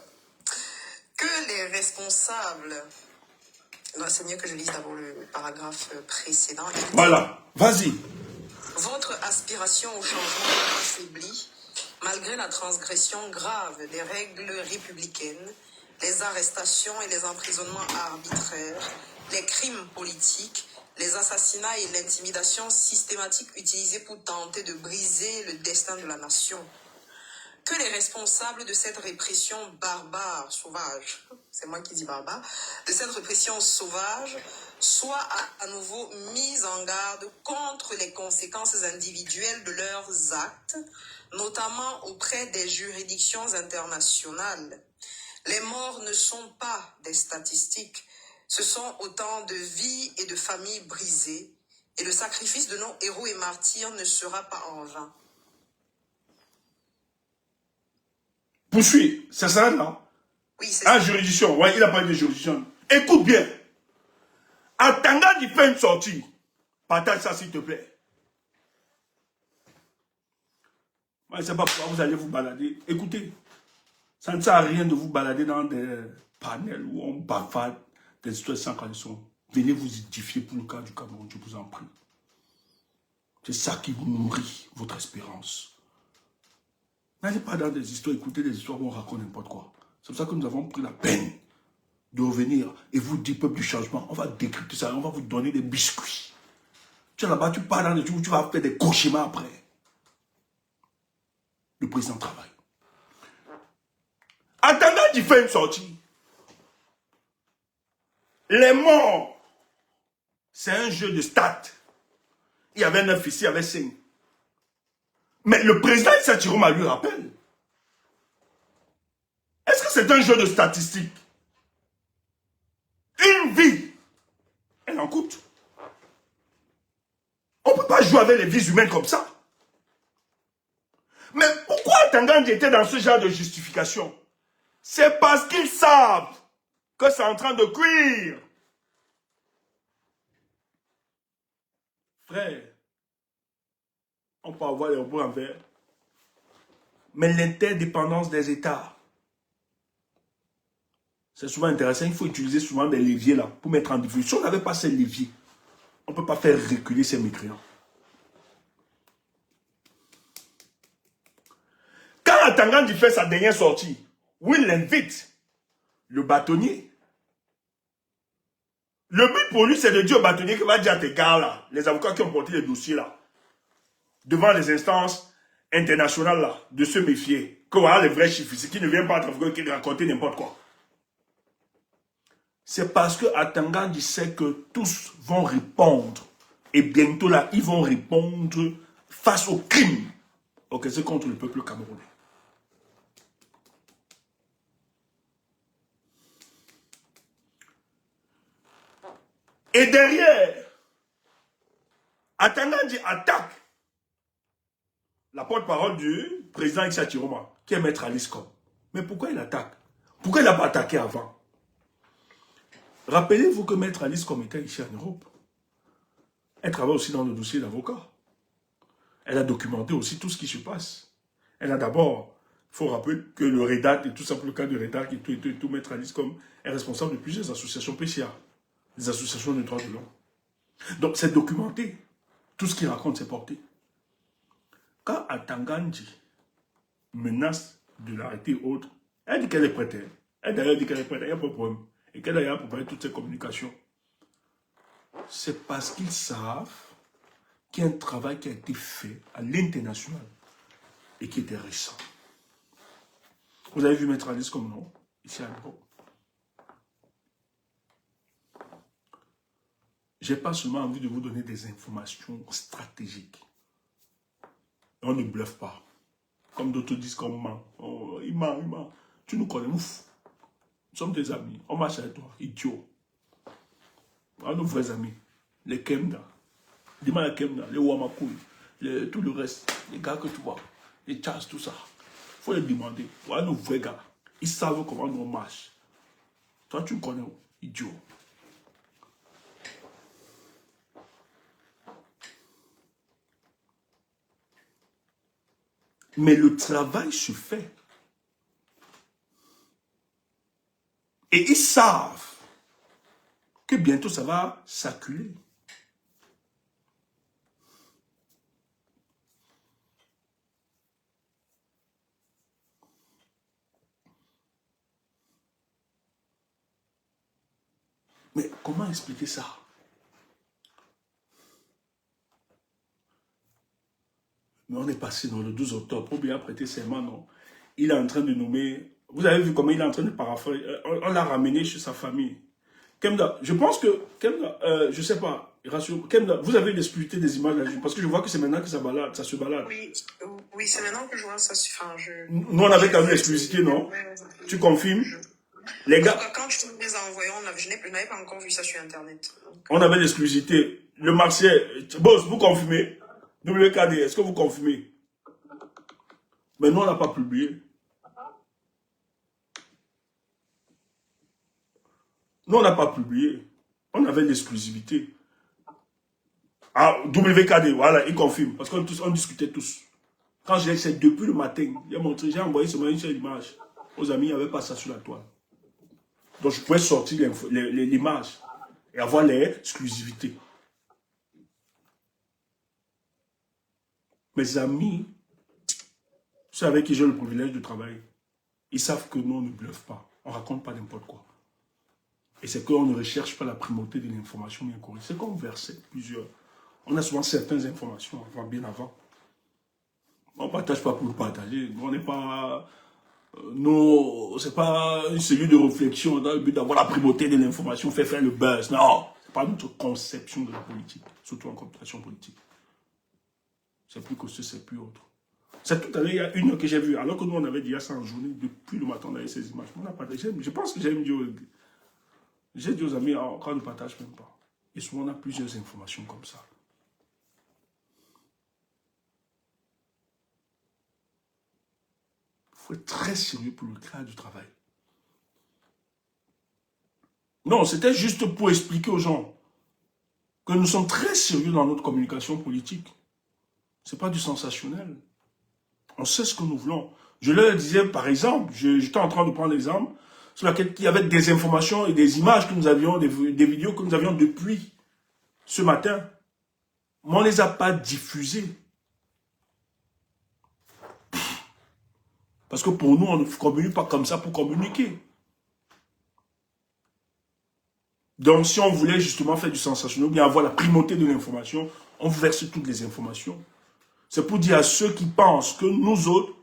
que les responsables... Non, c'est mieux que je lise d'abord le paragraphe précédent. Voilà, vas-y. Votre aspiration au changement est affaiblie malgré la transgression grave des règles républicaines, les arrestations et les emprisonnements arbitraires, les crimes politiques, les assassinats et l'intimidation systématique utilisés pour tenter de briser le destin de la nation. Que les responsables de cette répression barbare, sauvage, c'est moi qui dis barbare, de cette répression sauvage, soient à nouveau mis en garde contre les conséquences individuelles de leurs actes, notamment auprès des juridictions internationales. Les morts ne sont pas des statistiques, ce sont autant de vies et de familles brisées, et le sacrifice de nos héros et martyrs ne sera pas en vain. Poursuis, c'est ça là? Oui, c'est ça. ça. Juridiction, ouais, il a parlé de juridiction. Écoute bien. Attendant d'y faire une sortie, partage ça s'il te plaît. Moi, je ne sais pas pourquoi vous allez vous balader. Écoutez, ça ne sert à rien de vous balader dans des panels où on bavade des histoires sans condition. Venez vous édifier pour le cas du Cameroun, je vous en prie. C'est ça qui vous nourrit votre espérance. N'allez pas dans des histoires, écoutez des histoires où on raconte n'importe quoi. C'est pour ça que nous avons pris la peine de revenir et vous dire, peuple du changement, on va décrypter ça, on va vous donner des biscuits. Tu es là-bas, tu pars dans des jours où tu vas faire des cauchemars après. Le président travaille. Attendant d'y faire une sortie, les morts, c'est un jeu de stats. Il y avait 9 ici, il y avait 5. Mais le président Issa Chiroma lui rappelle. Est-ce que c'est un jeu de statistiques? en coûte. On ne peut pas jouer avec les vies humaines comme ça. Mais pourquoi Tangandji était dans ce genre de justification? C'est parce qu'ils savent que c'est en train de cuire. Frère, on peut avoir les robots en verre, mais l'interdépendance des États, c'est souvent intéressant. Il faut utiliser souvent des leviers là pour mettre en diffusion. Si on n'avait pas ces leviers, on ne peut pas faire reculer ces mécréants. Quand Tangandji fait sa dernière sortie, Will l'invite, le bâtonnier. Le but pour lui, c'est de dire au bâtonnier qu'il va dire à tes gars là, les avocats qui ont porté les dossiers là, devant les instances internationales là, de se méfier. Que voilà les vrais chiffres ici, qui ne viennent pas qui raconter n'importe quoi. C'est parce que Tangandji sait que tous vont répondre. Et bientôt là, ils vont répondre face au crime orchestré contre le peuple camerounais. Et derrière, Tangandji attaque la porte-parole du président Issa Chiroma, qui est maître Alice Com. Mais pourquoi il attaque? Pourquoi il n'a pas attaqué avant? Rappelez-vous que maître Alice Com était ici en Europe. Elle travaille aussi dans le dossier d'avocat. Elle a documenté aussi tout ce qui se passe. Elle a d'abord, il faut rappeler que le REDAC, et tout ça pour le cas du REDAC, et tout maître Alice Com est responsable de plusieurs associations PCA, des associations de droits de l'homme. Donc c'est documenté. Tout ce qu'il raconte, c'est porté. Quand Tangandji menace de l'arrêter autre, elle dit qu'elle est prête. Elle d'ailleurs dit qu'elle est prête, il n'y a pas de problème. Et qu'elle a préparé toutes ces communications. C'est parce qu'ils savent qu'il y a un travail qui a été fait à l'international et qui était récent. Vous avez vu Maître Alice comme nom, ici à l'Europe. Je n'ai pas seulement envie de vous donner des informations stratégiques. On ne bluffe pas. Comme d'autres disent qu'on ment. Oh, il ment, il ment. Tu nous connais, ouf. Nous sommes des amis. On marche avec toi, idiot. À nos vrais amis. Les Kemda. Dis-moi les Kemda, les Wamakoui, tout le reste. Les gars que tu vois. Les Charles, tout ça. Il faut les demander. Voilà nos vrais gars. Ils savent comment nous marche. Toi, tu me connais, idiot. Mais le travail se fait. Et ils savent que bientôt ça va s'acculer. Mais comment expliquer ça? Mais on est passé dans le 12 octobre, pour bien prêter serment, non. Il est en train de nommer, vous avez vu comment il est en train de paraphraser, on l'a ramené chez sa famille. Kemda, je pense que, Kemda, je sais pas, rassure, Kemda, vous avez l'exclusivité des images là-dessus, parce que je vois que c'est maintenant que ça balade, ça se balade. Oui, oui, c'est maintenant que je vois ça. Enfin, Nous, on avait quand même l'exclusivité, non? Tu confirmes? Les gars. Quand tu me les as envoyés, je n'avais pas encore vu ça sur Internet. Donc... On avait l'exclusivité. Le Marseillais, boss, vous confirmez? WKD, est-ce que vous confirmez? Mais nous, on n'a pas publié. Nous, on n'a pas publié. On avait l'exclusivité. Ah, WKD, voilà, il confirme. Parce qu'on discutait tous. Quand j'ai c'est depuis le matin, j'ai envoyé seulement une seule image. Aux amis, il n'y avait pas ça sur la toile. Donc, je pouvais sortir l'image et avoir l'exclusivité. Mes amis, ceux avec qui j'ai le privilège de travailler, ils savent que nous, on ne bluffe pas. On ne raconte pas n'importe quoi. Et c'est qu'on ne recherche pas la primauté de l'information bien correcte. C'est qu'on versait plusieurs. On a souvent certaines informations bien avant. On ne partage pas pour le partager. On n'est pas... Non, c'est pas une cellule de réflexion dans le but d'avoir la primauté de l'information, faire le buzz. Non, c'est pas notre conception de la politique, surtout en communication politique. C'est plus que ce, c'est plus autre. C'est tout à l'heure, il y a une que j'ai vue, alors que nous, on avait déjà ça en journée, depuis le matin, on avait ces images. On n'a pas, je pense que j'ai dit aux amis, quand on ne partage même pas. Et souvent, on a plusieurs informations comme ça. Il faut être très sérieux pour le cadre du travail. Non, c'était juste pour expliquer aux gens que nous sommes très sérieux dans notre communication politique. Ce n'est pas du sensationnel. On sait ce que nous voulons. Je leur disais, par exemple, j'étais en train de prendre l'exemple, sur laquelle il y avait des informations et des images que nous avions, des vidéos que nous avions depuis ce matin. Mais on ne les a pas diffusées. Parce que pour nous, on ne communique pas comme ça pour communiquer. Donc, si on voulait justement faire du sensationnel, ou bien avoir la primauté de l'information, on vous verse toutes les informations. C'est pour dire à ceux qui pensent que nous autres,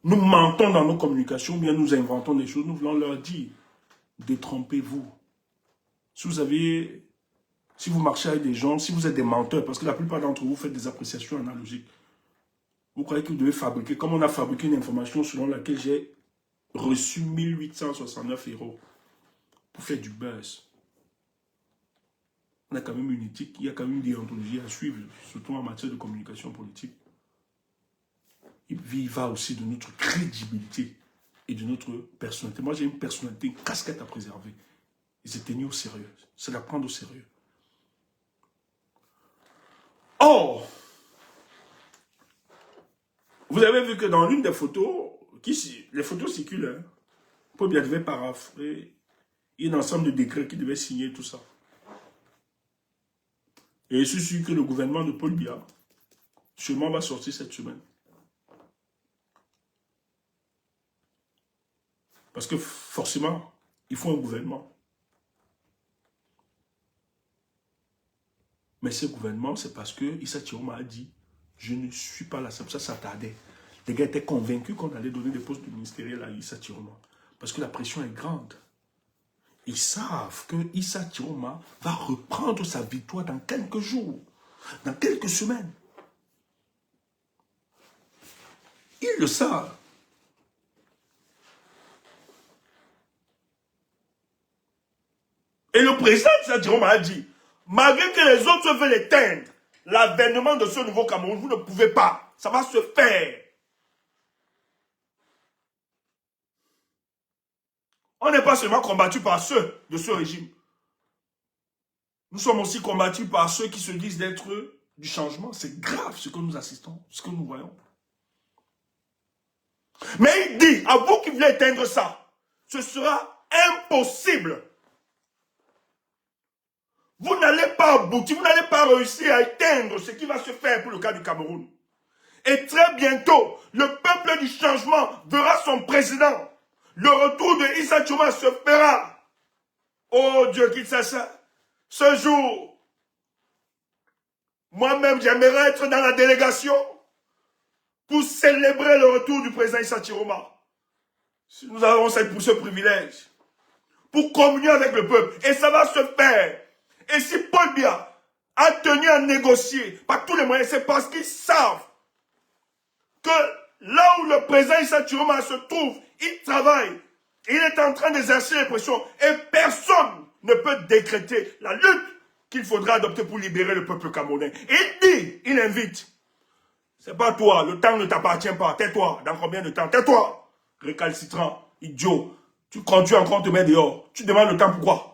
nous mentons dans nos communications, ou bien nous inventons des choses, nous voulons leur dire, détrompez-vous. Si vous marchez avec des gens, si vous êtes des menteurs, parce que la plupart d'entre vous faites des appréciations analogiques, vous croyez que vous devez fabriquer, comme on a fabriqué une information selon laquelle j'ai reçu 1869 € pour faire du buzz. On a quand même une éthique, il y a quand même une déontologie à suivre, surtout en matière de communication politique. Il va aussi de notre crédibilité et de notre personnalité. Moi, j'ai une personnalité, une casquette à préserver. Et c'est tenir au sérieux. C'est la prendre au sérieux. Or, vous avez vu que dans l'une des photos, les photos circulent, hein, Paul Biya devait paraphrer, il y a un ensemble de décrets qui devaient signer tout ça. Et je suis sûr que le gouvernement de Paul Biya, sûrement va sortir cette semaine. Parce que forcément, il faut un gouvernement. Mais ce gouvernement, c'est parce que Issa Chiroma a dit, je ne suis pas là, ça tardait. Les gars étaient convaincus qu'on allait donner des postes ministériels à Issa Chiroma. Parce que la pression est grande. Ils savent que Issa Chiroma va reprendre sa victoire dans quelques jours, dans quelques semaines. Ils le savent. Et le président Issa Chiroma a dit, malgré que les autres veulent éteindre l'avènement de ce nouveau Cameroun, vous ne pouvez pas. Ça va se faire. On n'est pas seulement combattu par ceux de ce régime. Nous sommes aussi combattus par ceux qui se disent d'être du changement. C'est grave ce que nous assistons, ce que nous voyons. Mais il dit, à vous qui voulez éteindre ça, ce sera impossible. Vous n'allez pas aboutir, vous n'allez pas réussir à éteindre ce qui va se faire pour le cas du Cameroun. Et très bientôt, le peuple du changement verra son président. Le retour de Issa Chiroma se fera. Oh Dieu, qu'il sache ça. Ce jour, moi-même, j'aimerais être dans la délégation pour célébrer le retour du président Issa Chiroma. Si nous avons ce privilège, pour communier avec le peuple. Et ça va se faire. Et si Paul Biya a tenu à négocier par tous les moyens, c'est parce qu'ils savent que là où le président Issa Chiroma se trouve, il travaille. Il est en train d'exercer les pressions. Et personne ne peut décréter la lutte qu'il faudra adopter pour libérer le peuple camerounais. Il dit, il invite. C'est pas toi, le temps ne t'appartient pas. Tais-toi. Dans combien de temps? Tais-toi. Récalcitrant, idiot. Tu conduis encore te mets dehors. Tu demandes le temps pourquoi?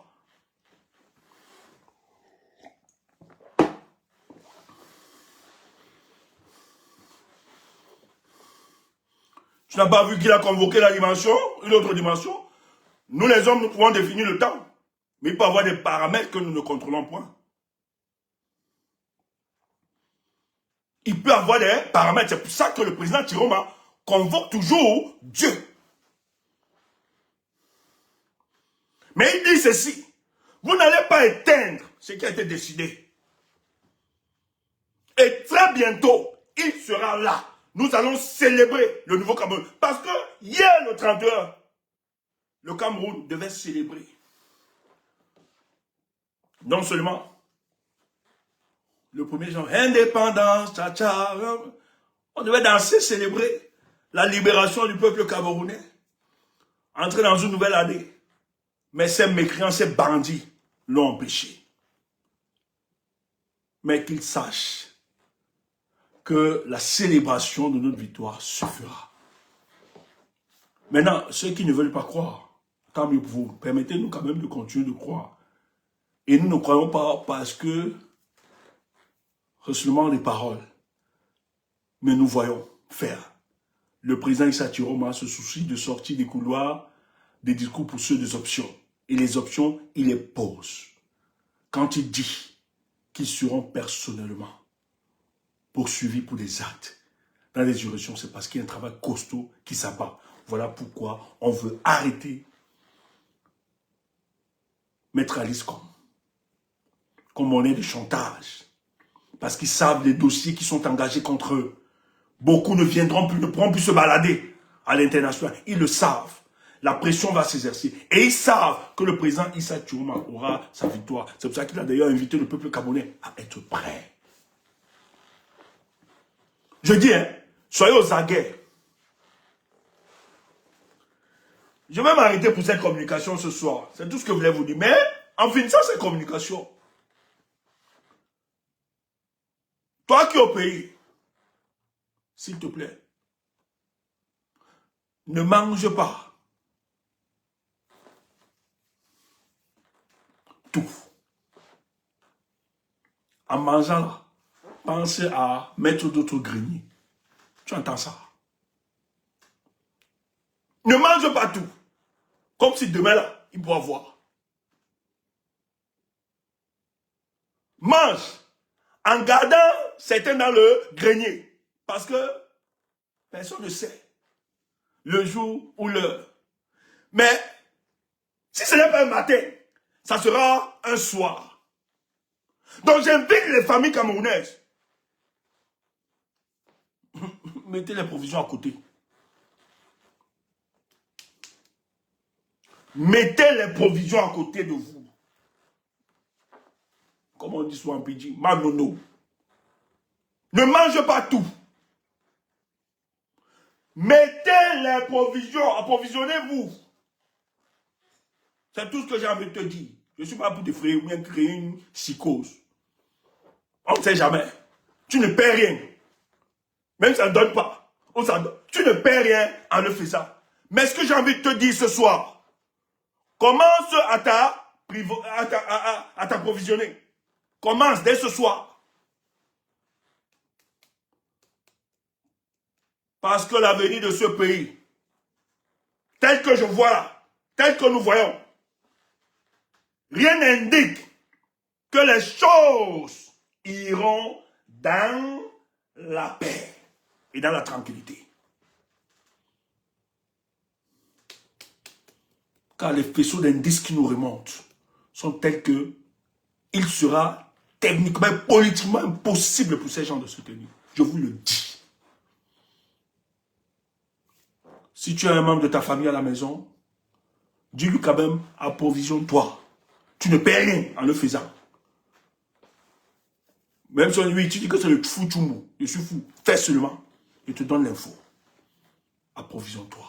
Tu n'as pas vu qu'il a convoqué la dimension, une autre dimension? Nous les hommes, nous pouvons définir le temps. Mais il peut y avoir des paramètres que nous ne contrôlons point. Il peut y avoir des paramètres. C'est pour ça que le président Chiroma convoque toujours Dieu. Mais il dit ceci. Vous n'allez pas éteindre ce qui a été décidé. Et très bientôt, il sera là. Nous allons célébrer le nouveau Cameroun. Parce que hier, le 31, le Cameroun devait célébrer. Non seulement le 1er janvier, indépendance, tcha-tcha, on devait danser, célébrer la libération du peuple camerounais, entrer dans une nouvelle année. Mais ces mécréants, ces bandits l'ont empêché. mais qu'ils sachent que la célébration de notre victoire se fera. Maintenant, ceux qui ne veulent pas croire, tant mieux pour vous, permettez-nous quand même de continuer de croire. Et nous ne croyons pas parce que seulement les paroles, mais nous voyons faire. Le président Issa Tiroma se soucie de sortir des couloirs des discours pour ceux des options. Et les options, il les pose. Quand il dit qu'ils seront personnellement poursuivis pour des actes dans les juridictions, c'est parce qu'il y a un travail costaud qui s'abat. Voilà pourquoi on veut arrêter Maître Alice comme monnaie de chantage. Parce qu'ils savent les dossiers qui sont engagés contre eux. Beaucoup ne viendront plus, ne pourront plus se balader à l'international. Ils le savent. La pression va s'exercer. Et ils savent que le président Issa Tiroma aura sa victoire. C'est pour ça qu'il a d'ailleurs invité le peuple camerounais à être prêt. Je dis, hein, soyez aux aguets. Je vais m'arrêter pour cette communication ce soir. C'est tout ce que je voulais vous dire. Mais en finissant cette communication, toi qui es au pays, s'il te plaît, ne mange pas tout. En mangeant là, pensez à mettre d'autres greniers. Tu entends ça? Ne mange pas tout. Comme si demain là, il pourra voir. Mange en gardant certains dans le grenier. Parce que personne ne sait le jour ou l'heure. Mais si ce n'est pas un matin, ça sera un soir. Donc j'invite les familles camerounaises. Mettez les provisions à côté. Mettez les provisions à côté de vous. Comme on dit souvent en pidgin, manono. Ne mange pas tout. Mettez les provisions, approvisionnez-vous. C'est tout ce que j'ai envie de te dire. Je ne suis pas pour te faire ou bien créer une psychose. On ne sait jamais. Tu ne perds rien. Même si ça ne donne pas. Tu ne perds rien en le faisant. Mais ce que j'ai envie de te dire ce soir, commence à t'approvisionner. Commence dès ce soir. Parce que l'avenir de ce pays, tel que je vois là, tel que nous voyons, rien n'indique que les choses iront dans la paix et dans la tranquillité. Car les faisceaux d'indices qui nous remontent sont tels que il sera techniquement et politiquement impossible pour ces gens de se tenir. Je vous le dis. Si tu as un membre de ta famille à la maison, dis-lui quand même, approvisionne-toi. Tu ne perds rien en le faisant. Même si lui, tu dis que c'est le fou tchoumou, je suis fou, fais seulement. Je te donne l'info. Approvisionne-toi.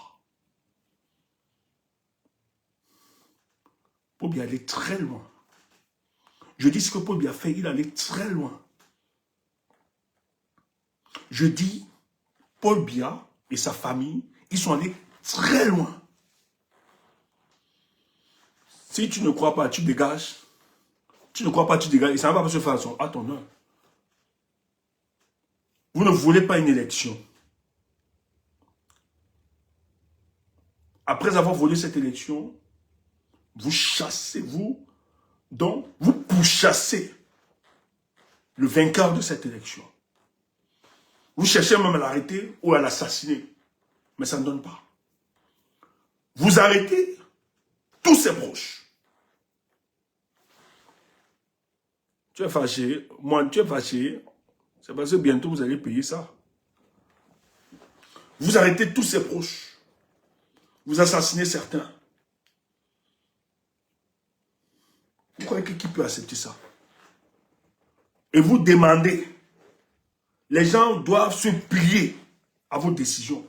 Paul Biya allait très loin. Je dis ce que Paul Biya fait, il allait très loin. Je dis, Paul Biya et sa famille, ils sont allés très loin. Si tu ne crois pas, tu dégages. Tu ne crois pas, tu dégages. Et ça ne va pas se faire à ton heure. Vous ne voulez pas une élection. Après avoir volé cette élection, vous chassez, vous pourchassez le vainqueur de cette élection. Vous cherchez même à l'arrêter ou à l'assassiner. Mais ça ne donne pas. Vous arrêtez tous ses proches. Tu es fâché, moi tu es fâché, c'est parce que bientôt vous allez payer ça. Vous arrêtez tous ses proches. Vous assassinez certains. Vous croyez que qui peut accepter ça? Et vous demandez, les gens doivent se plier à vos décisions.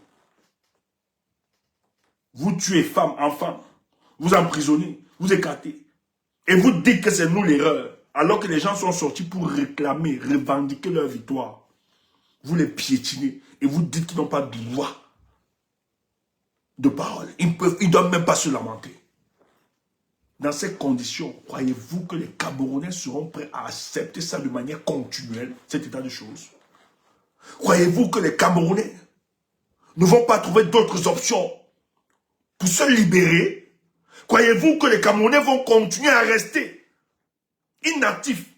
Vous tuez femmes, enfants, vous emprisonnez, vous écartez. Et vous dites que c'est nous l'erreur. Alors que les gens sont sortis pour réclamer, revendiquer leur victoire. Vous les piétinez et vous dites qu'ils n'ont pas de droit de parole. Ils ne doivent même pas se lamenter. Dans ces conditions, croyez-vous que les Camerounais seront prêts à accepter ça de manière continuelle, cet état de choses? Croyez-vous que les Camerounais ne vont pas trouver d'autres options pour se libérer? Croyez-vous que les Camerounais vont continuer à rester inactifs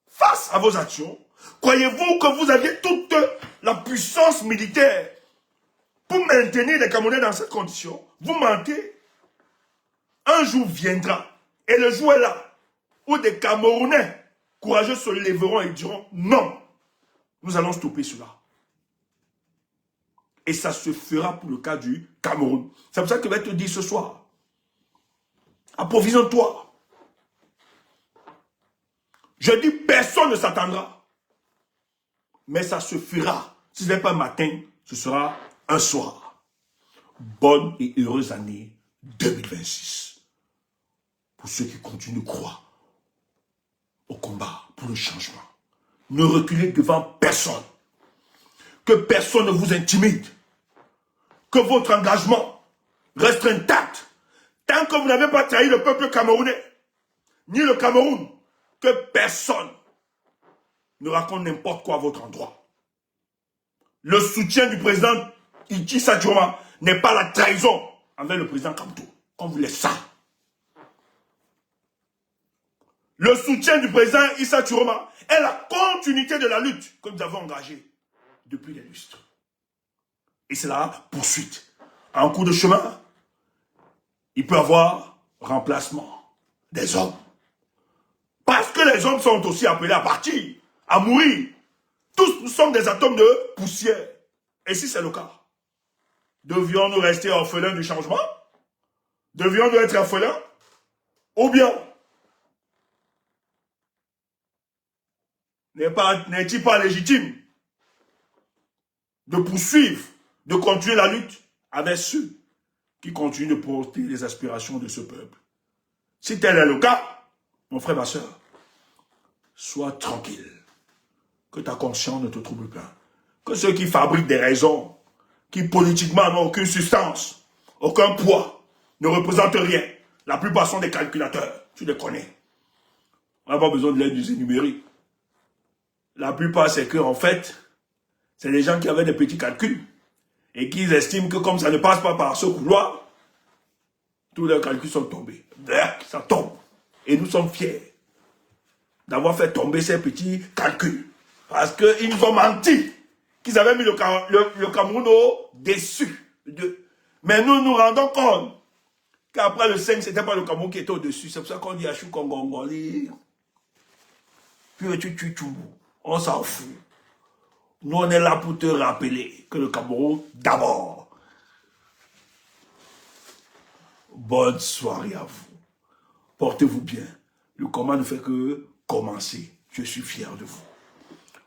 face à vos actions? Croyez-vous que vous aviez toute la puissance militaire pour maintenir les Camerounais dans cette condition? Vous mentez. Un jour viendra, et le jour est là, où des Camerounais courageux se lèveront et diront non, nous allons stopper cela. Et ça se fera pour le cas du Cameroun. C'est pour ça que je vais te dire ce soir, approvisionne-toi. Je dis personne ne s'attendra. Mais ça se fera. Si ce n'est pas un matin, ce sera un soir. Bonne et heureuse année 2026. Pour ceux qui continuent de croire au combat pour le changement. Ne reculez devant personne. Que personne ne vous intimide. Que votre engagement reste intact. Tant que vous n'avez pas trahi le peuple camerounais, ni le Cameroun, que personne ne raconte n'importe quoi à votre endroit. Le soutien du président Issa Dioma n'est pas la trahison envers le président Kamto, comme vous le savez. Le soutien du président Issa Dioma est la continuité de la lutte que nous avons engagée depuis des lustres. Et c'est la poursuite. En cours de chemin, il peut y avoir remplacement des hommes. Parce que les hommes sont aussi appelés à partir, à mourir. Tous nous sommes des atomes de poussière. Et si c'est le cas, devions-nous rester orphelins du changement? Devions-nous être orphelins? Ou bien, n'est-il pas légitime de poursuivre, de continuer la lutte avec ceux qui continuent de porter les aspirations de ce peuple? Si tel est le cas, mon frère, ma soeur, sois tranquille. Que ta conscience ne te trouble pas. Que ceux qui fabriquent des raisons, qui politiquement n'ont aucune substance, aucun poids, ne représentent rien. La plupart sont des calculateurs. Tu les connais. On n'a pas besoin de l'aide du numérique. La plupart, c'est que, en fait, c'est des gens qui avaient des petits calculs et qui estiment que comme ça ne passe pas par ce couloir, tous leurs calculs sont tombés. Ça tombe. Et nous sommes fiers d'avoir fait tomber ces petits calculs. Parce qu'ils nous ont menti. Qu'ils avaient mis le Cameroun au-dessus. Mais nous nous rendons compte qu'après le 5, ce n'était pas le Cameroun qui était au-dessus. C'est pour ça qu'on dit Achou Kongongoli. Puis on s'en fout. Nous, on est là pour te rappeler que le Cameroun, d'abord. Bonne soirée à vous. Portez-vous bien. Le combat ne fait que commencer. Je suis fier de vous.